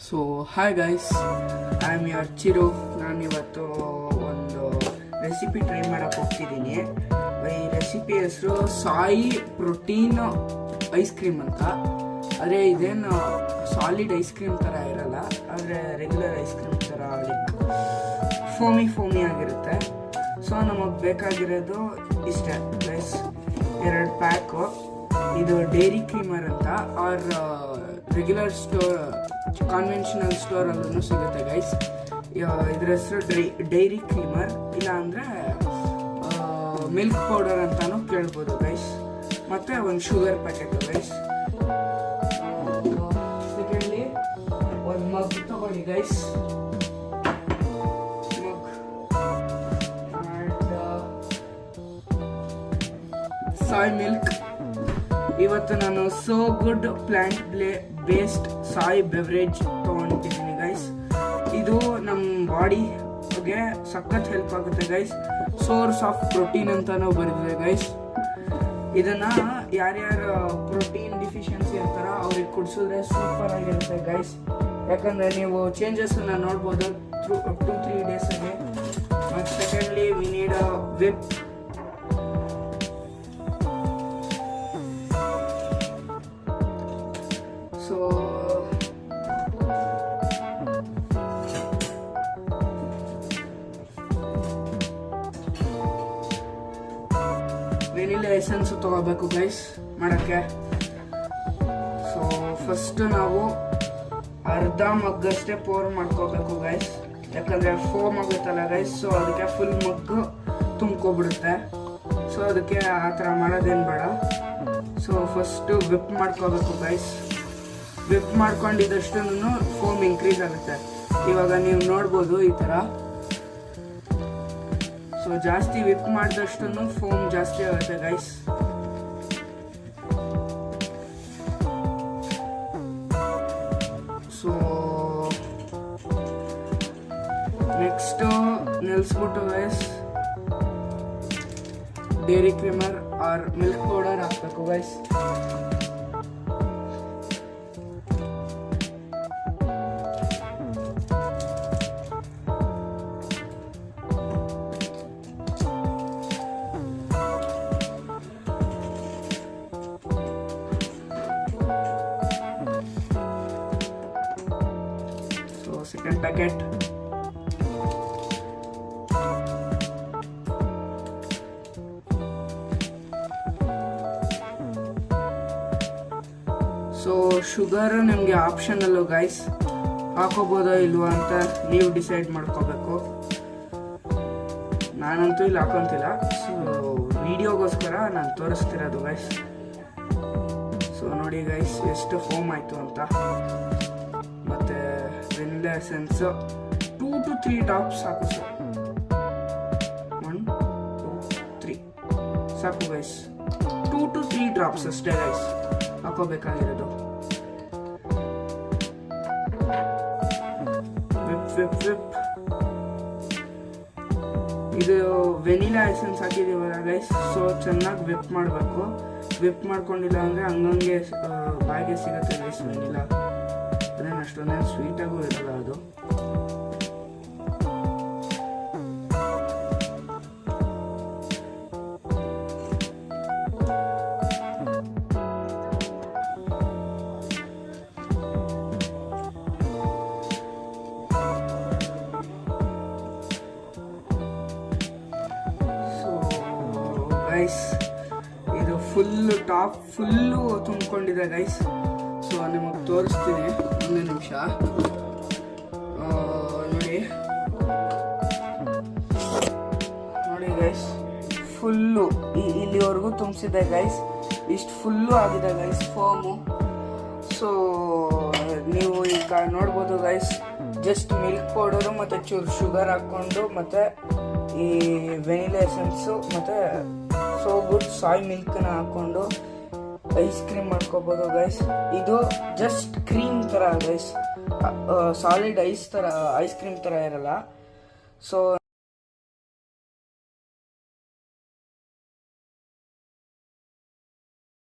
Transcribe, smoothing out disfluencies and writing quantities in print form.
So hi guys, I am your Chiru. ನಾನಿವತ್ತು ಒಂದು recipe try ಮಾಡೋಕ್ಕೆ ಹೋಗ್ತಿದ್ದೀನಿ. ಈ ರೆಸಿಪಿ ಹೆಸರು ಸಾಯಿ ಪ್ರೋಟೀನ್ ಐಸ್ ಕ್ರೀಮ್ ಅಂತ. ಆದರೆ ಇದೇನು ಸಾಲಿಡ್ ಐಸ್ ಕ್ರೀಮ್ ಥರ ಇರಲ್ಲ, ಆದರೆ ರೆಗ್ಯುಲರ್ ಐಸ್ ಕ್ರೀಮ್ ಥರ ಫೋಮಿ ಆಗಿರುತ್ತೆ. ಸೊ ನಮಗೆ ಬೇಕಾಗಿರೋದು ಇಷ್ಟೇ ಗೈಸ್, 2 ಪ್ಯಾಕು. ಇದು ಡೈರಿ ಕ್ರೀಮರ್ ಅಂತ, ಆರ್ ರೆಗ್ಯುಲರ್ ಸ್ಟೋರ್ ಕಾನ್ವೆನ್ಷನಲ್ ಸ್ಟೋರಲ್ಲೂ ಸಿಗುತ್ತೆ ಗೈಸ್. ಇದ್ರ ಹೆಸರು ಡೈರಿ ಕ್ರೀಮರ್, ಇಲ್ಲ ಅಂದರೆ ಮಿಲ್ಕ್ ಪೌಡರ್ ಅಂತಾನು ಕೇಳ್ಬೋದು ಗೈಸ್. ಮತ್ತು ಒಂದು ಶುಗರ್ ಪ್ಯಾಕೆಟ್ ಗೈಸ್. ಸೆಕೆಂಡ್ಲಿ ಒಂದು ಮಗ್ ತಗೊಳ್ಳಿ ಗೈಸ್. ಸಾಯ್ ಮಿಲ್ಕ್. ಇವತ್ತು ನಾನು ಸೋ ಗುಡ್ ಪ್ಲಾಂಟ್ ಬೇಸ್ಡ್ ಸಾಯ್ ಬೆವರೇಜ್ ತೊಗೊಂಡಿದ್ದೀನಿ ಗೈಸ್. ಇದು ನಮ್ಮ ಬಾಡಿಗೆ ಸಖತ್ ಹೆಲ್ಪ್ ಆಗುತ್ತೆ ಗೈಸ್. ಸೋರ್ಸ್ ಆಫ್ ಪ್ರೋಟೀನ್ ಅಂತಾನೂ ಬರ್ತದೆ ಗೈಸ್. ಇದನ್ನ ಯಾರ್ಯಾರು ಪ್ರೋಟೀನ್ ಡಿಫಿಷಿಯನ್ಸಿ ಇರ್ತಾರೋ ಅವ್ರಿಗೆ ಕುಡಿಸಿದ್ರೆ ಸೂಪರ್ ಆಗಿರುತ್ತೆ ಗೈಸ್. ಯಾಕಂದರೆ ನೀವು ಚೇಂಜಸ್ಸನ್ನು ನೋಡ್ಬೋದು 2-3 ಡೇಸಲ್ಲಿ. ಮತ್ತು secondly we need whip. So vanilla essence ತಗೋಬೇಕು ಗೈಸ್ ಮಾಡೋಕ್ಕೆ. ಸೊ ಫಸ್ಟ್ ನಾವು ಅರ್ಧ ಮಗ್ಗಷ್ಟೇ ಪೋರ್ ಮಾಡ್ಕೋಬೇಕು ಗೈಸ್, ಯಾಕಂದರೆ ಫೋಮ್ ಆಗುತ್ತಲ್ಲ ಗೈಸ್. ಸೊ ಅದಕ್ಕೆ ಫುಲ್ ಮಗ್ಗು ತುಂಬ್ಕೊಬಿಡುತ್ತೆ. ಸೊ ಅದಕ್ಕೆ ಆ ಥರ ಮಾಡೋದೇನು ಬೇಡ. ಸೊ ಫಸ್ಟು ವಿಪ್ ಮಾಡ್ಕೋಬೇಕು ಗೈಸ್. ವಿಪ್ ಮಾಡ್ಕೊಂಡಿದ್ದಷ್ಟು ಫೋಮ್ ಇನ್ಕ್ರೀಸ್ ಆಗುತ್ತೆ. ಇವಾಗ ನೀವು ನೋಡ್ಬೋದು ಈ ಥರ. ಸೊ ಜಾಸ್ತಿ ವಿಪ್ ಮಾಡಿದಷ್ಟು ಫೋಮ್ ಜಾಸ್ತಿ ಆಗುತ್ತೆ ಗೈಸ್. ಸೊ ನೆಕ್ಸ್ಟು ನಿಲ್ಲಿಸ್ಬಿಟ್ಟು guys dairy creamer or milk powder ಹಾಕ್ಬೇಕು guys. Second packet. So sugar ನಿಮಗೆ ಆಪ್ಷನಲ್ಲು ಗೈಸ್, ಹಾಕೋಬೋದೋ ಇಲ್ವೋ ಅಂತ ನೀವು ಡಿಸೈಡ್ ಮಾಡ್ಕೋಬೇಕು. ನಾನಂತೂ ಇಲ್ಲಿ ಹಾಕೊತಿಲ್ಲ. ಸೊ ವಿಡಿಯೋಗೋಸ್ಕರ ನಾನು ತೋರಿಸ್ತಿರೋದು ಗೈಸ್. ಸೊ ನೋಡಿ ಗೈಸ್ ಎಷ್ಟು ಫೋಮ್ ಆಯಿತು ಅಂತ. ಮತ್ತು ವೆನಿಲಾ ಎಸೆನ್ಸ್ 2 to 3 ಡ್ರಾಪ್ಸ್ ಸಾಕು ಸರ್. 1 2 3 ಸಾಕು ಗೈಸ್. 2 to 3 ಡ್ರಾಪ್ಸ್ ಅಷ್ಟೇ ಗೈಸ್ ಹಾಕೋಬೇಕಾಗಿರೋದು. ವಿಪ್. ಇದು ವೆನಿಲಾ ಎಸೆನ್ಸ್ ಹಾಕಿದ್ದೀವಲ್ಲ ಗೈಸ್. ಸೊ ಚೆನ್ನಾಗಿ ವಿಪ್ ಮಾಡಬೇಕು. ವಿಪ್ ಮಾಡ್ಕೊಂಡಿಲ್ಲ ಅಂದರೆ ಹಂಗಂಗೆ ಬಾಯಿಗೆ ಸಿಗುತ್ತೆ ಗೈಸ್ ವೆನಿಲಾ. ಅದೇನು ಅಷ್ಟೊಂದೇನು ಸ್ವೀಟಾಗೂ ಇರಲ್ಲ ಅದು. ಸೊ ಗೈಸ್ ಇದು ಟಾಪ್ ಫುಲ್ಲು ತುಂಬಿಕೊಂಡಿದೆ ಗೈಸ್. ಸೊ ನಿಮಗೆ ತೋರಿಸ್ತೀನಿ, ಒಂದು ನಿಮಿಷ ನೋಡಿ ಗೈಸ್. ಫುಲ್ಲು ಇಲ್ಲಿವರೆಗೂ ತುಂಬಿಸಿದೆ ಗೈಸ್. ಇಷ್ಟು ಫುಲ್ಲು ಆಗಿದೆ ಗೈಸ್ ಫೋಮು. ಸೊ ನೀವು ಈಗ ನೋಡ್ಬೋದು ಗೈಸ್, ಜಸ್ಟ್ ಮಿಲ್ಕ್ ಪೌಡರು ಮತ್ತು ಚೂರು ಶುಗರ್ ಹಾಕ್ಕೊಂಡು ಮತ್ತು ಈ ವೆನಿಲಾ ಎಸೆನ್ಸು ಮತ್ತು ಸೋ ಗುಡ್ ಸಾಯ್ ಮಿಲ್ಕನ್ನ ಹಾಕ್ಕೊಂಡು ಐಸ್ ಕ್ರೀಮ್ ಮಾಡ್ಕೋಬೋದು ಗೈಸ್. ಇದು ಜಸ್ಟ್ ಕ್ರೀಮ್ ಥರ ಗೈಸ್, ಸಾಲಿಡ್ ಐಸ್ ಕ್ರೀಮ್ ಥರ ಇರಲ್ಲ. ಸೊ